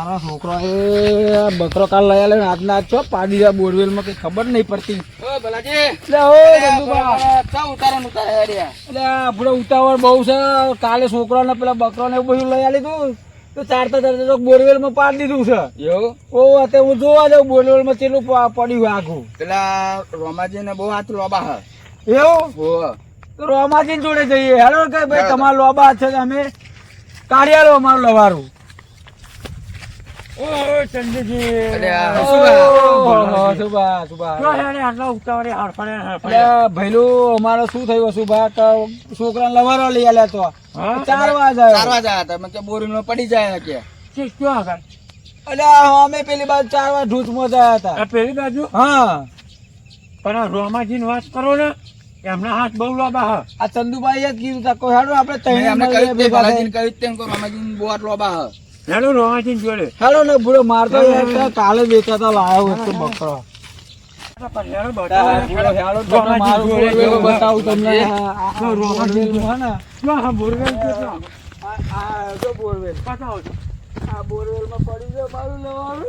મારા છોકરા એ બકરો કાલ લઈ આલે આજના આજ છો પાડી રહ્યા બોરવેલ માં કઈ ખબર નહીં પડતી. ઓ ભલાજી એટલે ઓ ચંદુભા ચા ઉતારો હેડ્યા. એટલે આપડે ઉતાવળ બહુ છે. કાલે છોકરાને પેલા બકરો ને બધું લઈ આલી તું તો ચારતા બોરવેલ માં પાડી દીધું છે. એવું ઓ અત્યારે હું જોવા જાઉં બોરવેલ માં કેટલું પડ્યું આખું. પેલા રોમાજી ને બહુ હાથ લોબા હ. એવું ઓ તો રોમાજી જોડે જઈએ. હેલો કે ભાઈ તમારા લોબા છે અમે કાઢ્યા લો અમારું લવારું. ઓ ચંદુજી અરે આ ભૈલું અમારે શું થયું સુભા છોકરા લવારો લઈ આલ્યા તો 4 વાગે 4 વાગ્યા હતા. કે બોરી નો પડી જાય કે અમે પેલી બાજુ 4 વાગે ઢૂચ માં ગયા હતા. પેલી બાજુ હા પણ રોમાજી ની વાત કરો ને એમના હાથ બહુ લાંબા હ. આ ચંદુભાઈ જ કીધું તા કોઈ હાડો આપણે ત્રણ અમને મળીએ કહ્યું ભેગા ભલાજી થઈને. કહ્યું તેમ કે રોમાજી બહુ હાથ લોબા હ. હેલો રોમાજી જોડે હાલો ને બુડો મારતો યાર કાલે વેચાતા લાયો એક તો બકરો. હેલો બતાવો. હાલો તમને મારું બોરવેલ બતાવું તમને. આ રોમાજી બોરવેલ છે ને હા બોરવેલ કેટલો આ જો બોરવેલ બતાવો. આ બોરવેલ માં પડી ગયો મારું લવારું.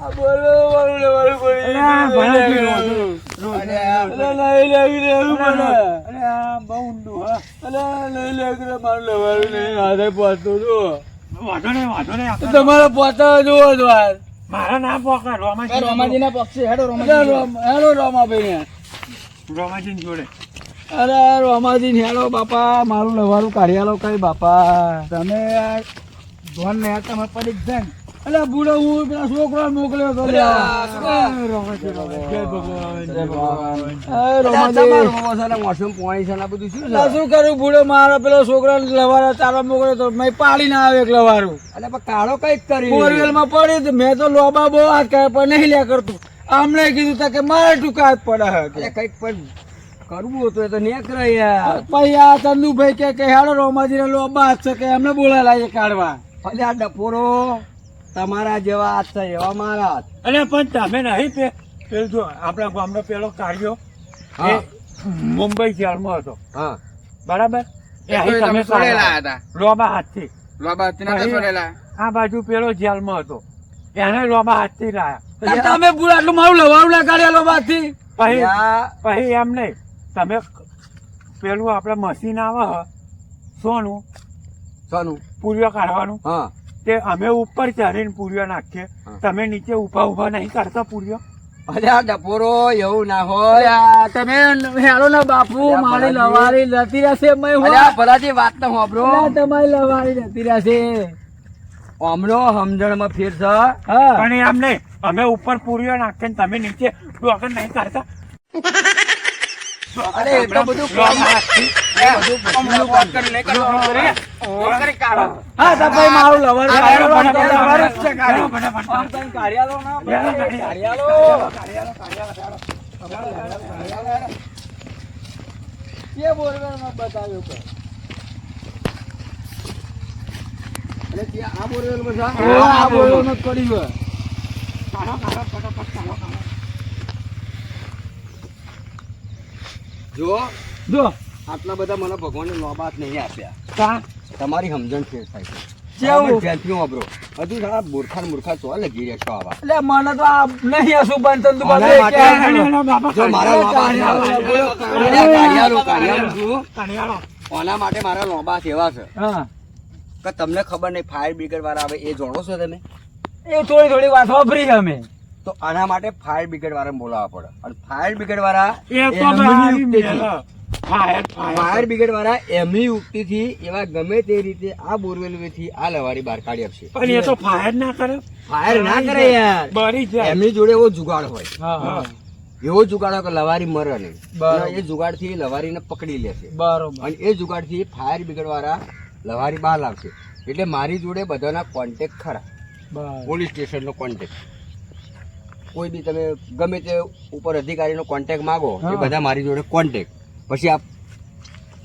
આ બોરવેલ મારું લવારું પડી અલ્યા, ભલાજી ગયું. અને આ અલે લઈ લાગી રહ્યું મને. અરે આ બહુ ઊંડું હા. અલે લઈ લાગી રહ્યું મારું લવારું નહીં હાથે પહોંચતો જો. વાંધો નહીં તો તમારે પહોંચાવા જોવો જ વાર. મારા ના પોકા રોમાજી રોમાજી ના પક્ષી હેડો રોમાજી હેલો રોમાભાઈ ને. રોમાજી જોડે અરે રોમાજી ને હેલો બાપા મારું લવારું કાઢી આલો કઈ બાપા. તમે ધોન ને તમે પડી જ જાય ને. અલે બુડો હું પેલા છોકરા મોકલ્યો તો લ્યા. રોમાજી જય ભગવાન જય ભગવાન. બધું શું કરું બુડો મારા પેલો છોકરા લવારા ચાલવા મોકલ્યો તો મેં પાડી ના આવે એક લવારું. કાળો કઈક કરી બોરવેલ માં પડી તો મેં તો લોબા બહુ હાથ કરે પણ નહીં લ્યા કરતું. આમને કીધું તા કે મારે ટૂંકા હાથ પડે. કઈક પણ કરવું હતું એ તો નેકરા યાર. પછી આ ચંદુભાઈ કે હેડો રોમાજી ને લોબા હાથ છે કે એમને બોલાય કાઢવા. અલે આ ડફોરો તમારા જેવા હાથ છે એવા મારા હાથ. અરે પણ તમે નહીં પેલું જો આપણા ગામનો પેલો કાર્યો એ હા. મુંબઈ જેલમાં હતો હા બરાબર એ અહીં તમે છોડેલા કાઢ્યા. હતા લોબા હાથથી લોબા પછી છોડેલા. આ બાજુ પેલો જેલમાં હતો એને લોબા હાથથી લાયા. તમે બુડા આટલું મારું લવારું ના કાઢ્યા લોબા થી. પછી યા, પછી એમ નહીં તમે પેલું આપણે મશીન આવે હ, સોનું સોનું પૂરીઓ કાઢવાનું હા તે અમે ઉપર ચડીને પૂરીઓ નાખીએ. હા. તમે નીચે ઉભા નહીં કાઢતા પૂરીઓ. અરે આ ડફોરો એવું ના હોય. તમે હેડો ને બાપુ મારી લવારી જતી રહેશે. અરે આ ભલાજી વાત તો સાંભળો. તમારી લવારી જતી રહેશે. હમણો સમજણમાં ફેર છે. હા પણ એમ નહીં અમે ઉપર પૂરીઓ નાખીએ ને તમે નીચે ડોકર નહીં કાઢતા. અરે એ તો બધું કામ હાથથી. એ બધું બધું કામ કરી નહીં કરવાનું. કરી કાઢો. હા તો ભાઈ મારું લવારું હા, કાઢ્યો. બરાબર, બરાબર, લવારું જ છે બરાબર, કાઢ્યું. બરાબર. આમ તમે કાઢી આલો ના ભાઈ. કાઢી આલો. કે બોરવેલમાં બતાવ્યું કે એટલે ત્યાં આ બોરવેલમાં છે? આ બોરવેલમાં જ પડ્યું હોય. જો જો આટલા બધા મને ભગવાને લોબાત નહીં આપ્યા. કા? તમારી સમજણ ફેર થાય છે. કેવું? બરાબર, ધ્યાનથી વાપરો. હજુ સારા મૂર્ખા ને મૂર્ખા ચો લગી રહ્યા છો આવા. એટલે મને તો આ નહીં હશું પણ આના ચંદુભાઈ માટે કે એનો બાપા જો મારા લોબા છે. કાઢિયાલો છું. કાઢિયાળો. આના માટે મારા લોબા એવા છે હા કે તમને ખબર નહીં ફાયર બ્રિગેડ વાળા આવે એ જોડો છો તમે. એ થોડી થોડી વાત વાપરી અમે. તો આના માટે ફાયર બ્રિગેડ વાળાને બોલાવવા પડે. અને ફાયર બ્રિગેડ વાળા એ તો એમની મારી યુક્તિથી- મેલ. Fire, fire fire. બ્રિગેડ વાળા એમની યુક્તિથી એવા ગમે તે રીતે આ બોરવેલથી આ લવારી બહાર કાઢી આપશે. પણ એ તો ફાયર ના કરે. ફાયર ના કરે યાર. બળી જાય. એમની જોડે એવો જુગાડ હોય. હા હા એવો જુગાડ હોય કે લવારી મરે નહીં. બરાબર. અને એ જુગાડથી લવારીને પકડી લેશે. બરોબર અને એ જુગાડથી ફાયર બ્રિગેડ વાળા લવારી બહાર લાવશે. એટલે મારી જોડે બધાના કોન્ટેક્ટ ખરા. બરાબર પોલીસ સ્ટેશનનો કોન્ટેક્ટ. કોઈ બી તમે ગમે તે ઉપર અધિકારીનો કોન્ટેક્ટ માગો એ હા. બધા મારી જોડે કોન્ટેક્ટ. પછી આપ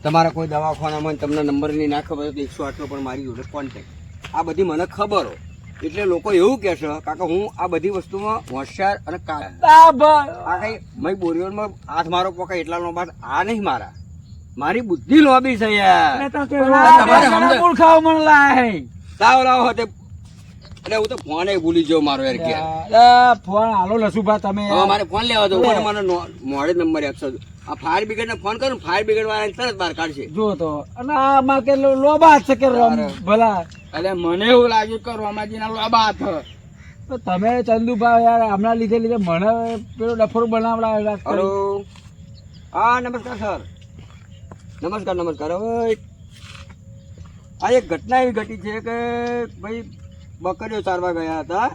તમારા કોઈ દવાખાનામાં તમને નંબર નહીં ના ખબર હોય તો 108 નો પણ મારી જોડે કોન્ટેક્ટ. આ બધી મને ખબર હોય. એટલે લોકો એવું કહે છે કાકા હું આ બધી વસ્તુમાં હોશિયાર અને આ કઈ મય બોરીઓમાં હાથ મારો પકડ એટલા નો બાદ આ નહીં મારા. મારી બુદ્ધિ લોબી છે યાર. એ તો કે તમારે સમજ- મૂર્ખાઓ મને લાય. લાવો લાવો તે એટલે હું તો ફોન ભૂલી ગયો મારો યાર કે અલા, ફોન હાલો લસુભા તમે હવે મારે ફોન લેવા દો મને મોડે નંબર આપશો આ ફાયર બ્રિગેડ ને ફોન કરું ફાયર બ્રિગેડ વાળા તરત બહાર કાઢશે જો તો અને આમાં કે લોબા છે કે ભલા એટલે મને એવું લાગ્યું કે રોમાજી ના લોબા હાથ. તો તમે ચંદુભા યાર હમણાં લીધે મને પેલો ડફોર બનાવડા હલો હા નમસ્કાર સર નમસ્કાર હવે આ એક ઘટના એવી ઘટી છે કે ભાઈ બકરીઓ ચારવા ગયા હતા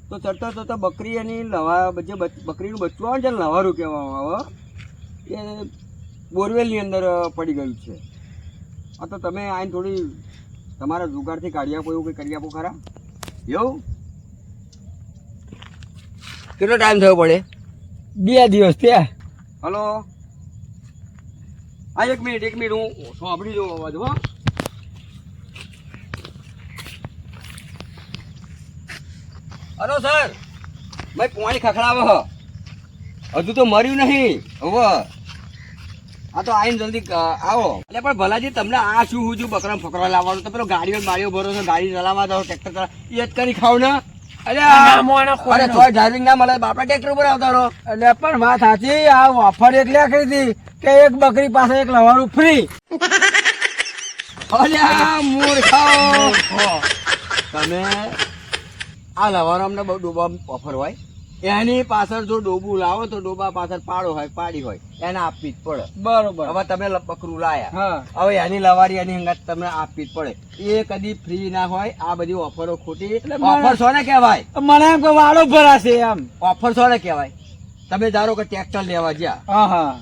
તો ચડતા ચડતા બકરી એની લવા જે બકરીનું બચ્ચું આવે છે ને લવારું કહેવામાં આવે એ બોરવેલની અંદર પડી ગયું છે આ તો તમે આઈને થોડી તમારા જુગાડથી કાઢી આપો એવું કંઈ કરી આપો ખરા એવું કેટલો ટાઈમ થયો પડે 2 દિવસ ત્યાં હલો હા એક મિનિટ હું સાંભળી દઉં અવાજ હો હલો સર ભાઈ પાણી ખખડાવે હજુ તો મર્યું નહીં હવે આ તો આવીને જલ્દી આવો એટલે પણ ભલાજી તમને આ શું હું છું બકરા ફકરા લાવવાનું તો પેલો ગાડીઓ બાડીઓ ભરો છો ગાડી ચલાવવા દો ટ્રેક્ટર એ જ કરી ખાવ ને અરે ડ્રાઇવિંગ ના મળે બાપડા ટ્રેક્ટર ઉપર આવતા રહો એટલે પણ વાત સાચી આ ઓફર એટલે કરી હતી કે એક બકરી પાસે એક લવારું ફ્રી અલ્યા મૂર્ખાઓ તમે આ લવાનો અમને બહુ ડોબા ઓફર હોય એની પાછળ જો ડોબું લાવો તો ડોબા પાછળ પાડો હોય પાડી હોય એને આપવી જ પડે બરોબર હવે તમે બકરું લાયા હા હવે એની લવારી એની હંગાત તમને આપવી જ પડે એ કદી ફ્રી ના હોય આ બધી ઓફરો ખોટી ઓફર છો ને કહેવાય મને એમ કે વાળો ભરાશે એમ ઓફર છો ને કહેવાય તમે ધારો કે ટ્રેક્ટર લેવા ગયા હા હા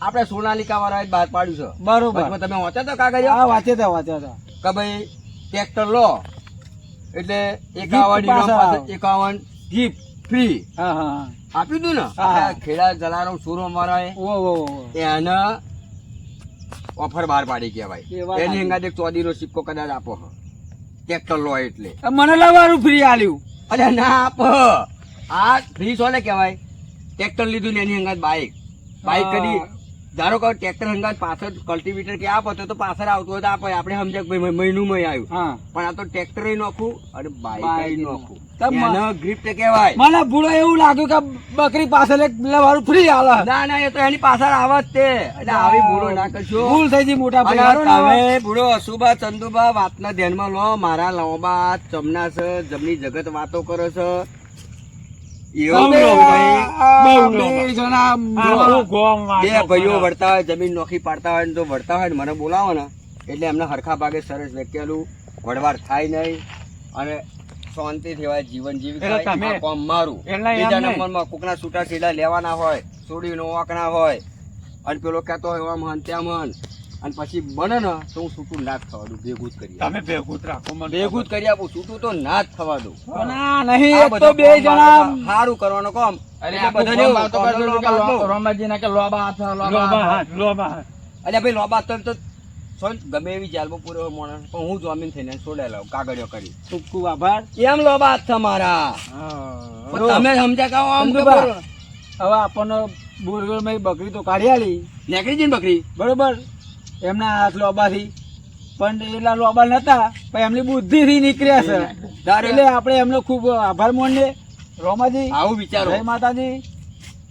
આપણે સોનાલિકા વાળા બહાર પાડ્યું છે બરોબર વચમાં તમે વાંચ્યા તો કાગળ હા વાંચ્યા હતા કે ભાઈ ટ્રેક્ટર લો એટલે પાછા 51 જીપ ફ્રી હા હા આપ્યું તું ને હા. આપણા ખેડા જલારામ સુરો મારા ઓ એને ઓફર બહાર પાડી કહેવાય એ વાત એની સાચી. હંગાત એક ચોદીનો સિક્કો કદાચ આપો ટ્રેક્ટર લો એટલે મને લવારું ફ્રી આલ્યું અરે ના આપો આ ફ્રી છો ને કહેવાય ટ્રેક્ટર લીધું ને એની હંગાત બાઇક કદી ધારો કે ટ્રેક્ટર હંગાત પાછળ કલ્ટિવેટર કે આપો તો પાછળ આવતું હોય તો આપો આપણે સમજે કે ભાઈ મહિનું આવ્યું હા પણ આ તો ટ્રેક્ટર નોખું અને બાઇક બાઈક નોખું તમ એને ગ્રીપ કહેવાય મને ભૂલો એવું લાગ્યું કે બકરી પાસે એક લવારું ફ્રી આલે ના ના એ તો એની પાછળ આવે જ તે એટલે આવી ભૂલો ના કરશો ભૂલ થઈ ગઈ મોટા અને ભાઈ તમે ભૂલો અશુભા ચંદુભા વાતના ધ્યાનમાં લો મારા લોબા ચમના છે જમની જગત વાતો કરે છે એવું બે જણા બે ભાઈઓ વળતા હોય જમીન નોખી પાડતા હોય ને તો વળતા હોય ને મને બોલાવો ને એટલે એમને હરખા ભાગે સરસ વેકેલું વડવાર થાય નહીં અને શાંતિ થવાય જીવન જીવી એટલે થાય. તમે- આ કામ મારું એટલે એમ બીજા નહીં. નંબરમાં કોકના છૂટા છેડા લેવાના હોય છોડીનો વાંકણા હોય અને પેલો કહેતો હોય આમ હન તેમ હન અને પછી બને ને તો હું છૂટું ના જ થવા દઉં ભેગું જ કરી આપું. તમે ભેગું જ રાખો મને ભેગું જ કરી આપું છૂટું તો ના જ થવા દઉં ના નહીં આ એક તો બધો બે કામ જણા મારે સારું કરવાનો કામ અરે એટલે આખું બધાને ફોન વાતો એવું, કરતો હતો કે લોબા બહુ. રોમાજી ના કે લોબા હાથ લોબા હાથ લોબા હાથ અલ્યા ભાઈ લોબા તો સોન ગમે એવી જેલમાં પૂરો માણસ પણ હું જામીન થઈને છોડે લઉં કાગળિયો કરી ખૂબ ખૂબ આભાર એમ લોબા હાથ તમારા પણ તમે સમજ્યા કહો આમ તો ચંદુભા, બોલો. હવે આપણને બોરવેલમાં બકરી તો કાઢી આલી નીકળી જઈને બકરી બરોબર એમના હાથ લોબાથી પણ એટલા લોબા નતા પણ એમની બુદ્ધિથી નીકળ્યા છે તારે એટલે આપણે એમનો ખૂબ આભાર માનીએ રોમાજી આવું વિચારો જય માતાજી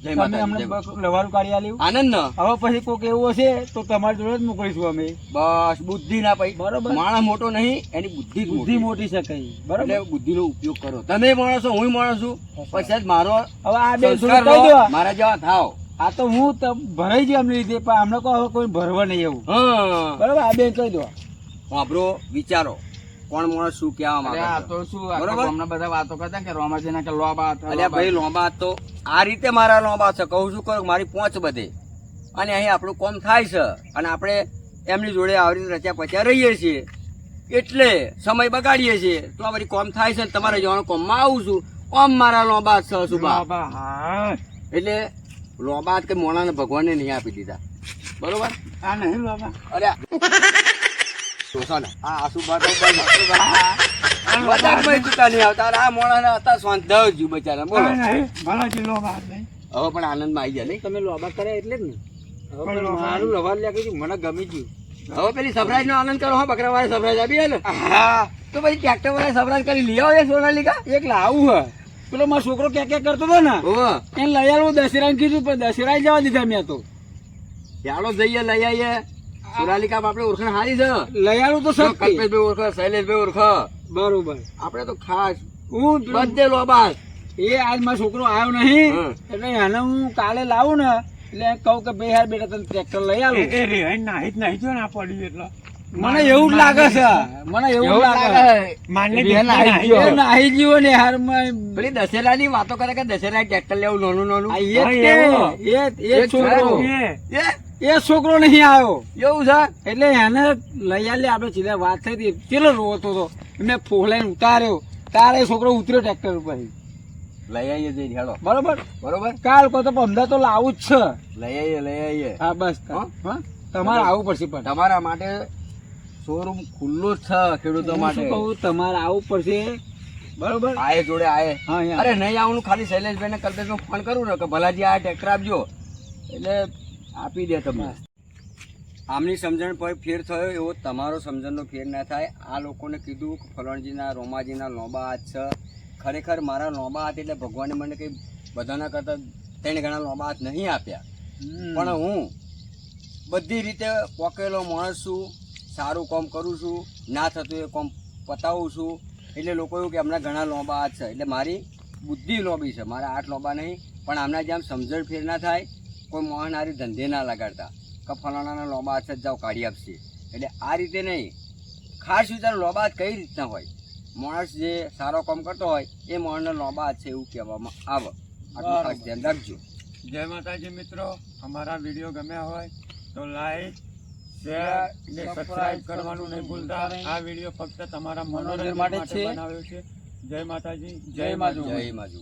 જય તમે માતાજી, અમને જય માતાજી. લવારું કાઢી આલ્યું આનંદ ને હવે પછી કોઈક એવું હશે તો તમારી જોડે જ મોકલીશું અમે બસ બુદ્ધિ ના પઈ બરોબર. માણસ મોટો નહીં એની બુદ્ધિ જ બુદ્ધિ મોટી મોટી છે કઈ એટલે બરોબર બુદ્ધિનો ઉપયોગ કરો તમે માણસો હું માણસ છું પછી જ મારો હવે આ બે સંસ્કાર થોડું કહી લો, દો મારા જેવા થાવ આ તો હું ભરાઈ ગયો એમની રીતે પણ અમને કહો હવે કોઈ ભરવા નહીં એવું હા બરોબર આ બેન કહી દો વાપરો વિચારો કોણ માણસ શું કહેવા અરે માંગે આ છે. તો શું બરોબર? હમણાં બધા વાતો કરતા કે રોમાજી ના કે લોબા હાથ અલ્યા ભાઈ લોંબા તો આ રીતે મારા લોંબા છે કહું છું કરું મારી પહોંચ બધે અને અહીં આપણું કોમ થાય છે અને આપણે એમની જોડે આવી રીતે રચ્યા પચ્યા રહીએ છીએ એટલે સમય બગાડીએ છીએ તો આ બધી કોમ થાય છે ને તમારે જવાનું કોમમાં આવું છું ઓમ મારા લોંબા છે સુબા લોબા હાથ એટલે લોંબા કે મોણાને ભગવાનને નહીં આપી દીધા બરોબર આ નહીં લોબા અરે જોશો ને આ આસુબા તો બસ આસુબા. મજાકમાં ચૂકા નહીં આવતા અને આ મોણાને હતા સ્વાંધાવ જ બચારા બોલો આ નહીં ભલાજી લોબા હાથ નહીં હવે પણ આનંદમાં આવી જાય નહીં તમે લોબા કર્યા એટલે જ ને હવે પણ પણ લોબા મારું લવાર લે કીધું મને ગમી ગયું હવે પેલી સફરાજ નો આનંદ કરો, હા, બકરા વાળા સફરાજ આપી ને, હા તો પછી ટ્રેક્ટર વાળા સફરાજ કરી લઈ આવો એ સોનાલિકા. એક લાવું હે પેલો મારો છોકરો ક્યાં કરતો હતો ને ઓહો, એને લઈ આવું દશેરાને કીધું પણ દશેરા જવા દીધા મેં તો. ચાલો જઈએ લઈ આવીએ. સોનાલિકા આપણે ઓળખાણ હારી છે. લઈ આવું તો જો સસ્તી. કલ્પેશભાઈ ઓળખો, શૈલેષભાઈ ઓળખો, બરોબર. આપણે તો ખાસ હું બધે લોબાસ. એ આજ મારો છોકરો આવ્યો નહીં હમ. એટલે એને હું કાલે લાવું ને એટલે કહું કે ભાઈ યાર બેટા તને ટ્રેક્ટર લઈ આવું. એ રેહાઈ નાહી જ નાહી જો ના પડી એટલે મને એવું જ લાગે છે, મને એવું લાગે માનને બેન નાહી ગયો. એ નાહી જીવો ને યાર પેલી દશેરા ની વાતો કરે કે દશેરા ટ્રેક્ટર લેવું નાનું નાનું. આ એ જ હા, કે, એવો. એ છોકરો એ એ એ છોકરો નહીં આવ્યો એવું છે. એટલે એને લઈ આલે આપણે સીધા વાત થઈ હતી ચેલો રોતો હતો એમને ફોલાઈને ઉતાર્યો તારે એ છોકરો ઉતર્યો ટ્રેક્ટર ઉપર લઈ આવીએ જઈ હેડો. બરોબર. બરોબર, કાલ કહો તો અમદાવાદ તો લાવું જ છે. લઈ આવીએ લઈ આવીએ. હા બસ હા? હા તમારે આવવું પડશે પણ તમારા માટે શોરૂમ ખુલ્લો જ છે ખેડૂતો હું માટે. શું કહું તમારે આવવું પડશે બરોબર. આયે જોડે આયે. હા યાર. અરે નહીં આવવાનું, ખાલી શૈલેષભાઈ ને કલ્પેશનો ફોન કરું ને કે ભલાજી આ ટ્રેક્ટર આપજો એટલે આપી દે તમને. આમની સમજણ પર ફેર થયો એવો તમારો સમજણનો ફેર ના થાય. આ લોકોને કીધું કે ફલણજીના રોમાજીના લોબા હાથ છે. ખરેખર મારા લોબા હાથ એટલે ભગવાને મને કંઈ બધાના કરતાં 3 ગણા લોબા હાથ નહીં આપ્યા, પણ હું બધી રીતે પોકેલો માણસ છું, સારું કામ કરું છું, ના થતું એ કામ પતાવું છું. એટલે લોકો એવું કે હમણાં ઘણા લોબા હાથ છે એટલે મારી બુદ્ધિ લોબી છે, મારા હાથ લોબા નહીં. પણ આમના જેમ સમજણ ફેર ના થાય, કોઈ મોહનારી ધંધે ના લગાડતા કે ફલાણાના લોબા હાથ જ જાઓ કાઢી આપશે. એટલે આ રીતે નહીં, ખાસ વિચાર લોબા હાથ કઈ રીતના હોય. માણસ જે સારો કામ કરતો હોય એ માણસના લોબા હાથ છે એવું કહેવામાં આવે. આટલું ખાસ ધ્યાન રાખજો. જય માતાજી મિત્રો, અમારા વિડીયો ગમ્યા હોય તો લાઈક શેર ને સબસ્ક્રાઇબ કરવાનું નહીં ભૂલતા. આ વિડીયો ફક્ત તમારા મનોરંજન માટે બનાવ્યો છે. જય માતાજી, જય માજુ. જય માજુ.